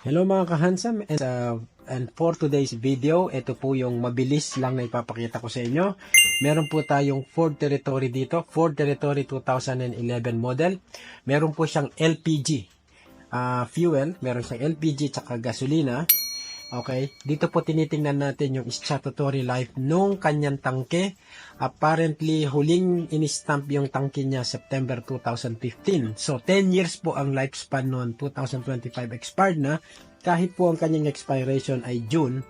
Hello mga kahansam, and for today's video, ito po yung mabilis lang na ipapakita ko sa inyo. Meron po tayong Ford Territory dito, Ford Territory 2011 model. Meron po siyang LPG fuel, meron siyang LPG tsaka gasolina. Okay, dito po tinitingnan natin yung statutory life nung kanyang tangke. Apparently, huling in-stamp yung tangke niya September 2015. So, 10 years po ang lifespan noon, 2025 expired na. Kahit po ang kanyang expiration ay June,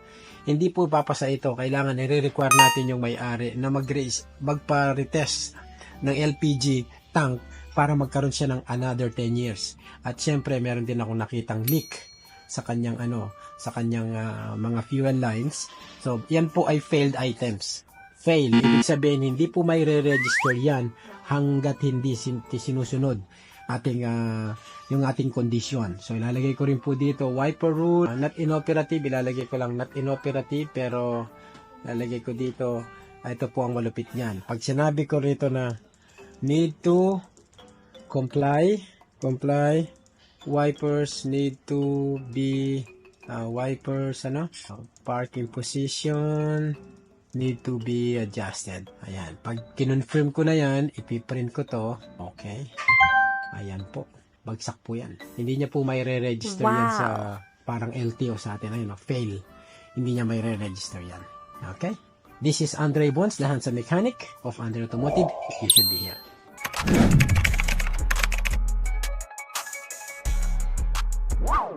hindi po papasa ito. Kailangan i-require natin yung may-ari na magpa-retest ng LPG tank para magkaroon siya ng another 10 years. At syempre, meron din ako nakitang leak sa kanyang mga fuel lines. So, yan po ay failed items. Fail, ibig sabihin hindi po may re-register yan hanggat hindi sinusunod yung ating kondisyon. So, ilalagay ko rin po dito wiper rule, not inoperative, ilalagay ko lang not inoperative, pero ilalagay ko dito, ito po ang malupit niyan. Pag sinabi ko rito na need to comply, wipers need to be parking position need to be adjusted. Ayan, pag kinonfirm ko na yan, ipiprint ko to. Okay, ayan po, bagsak po yan. Hindi niya po may re-register yan sa parang LTO sa atin. Ayun, fail, hindi niya may re-register yan. Okay, this is Andre Bones, the handsome mechanic of Andre Automotive. You should be here.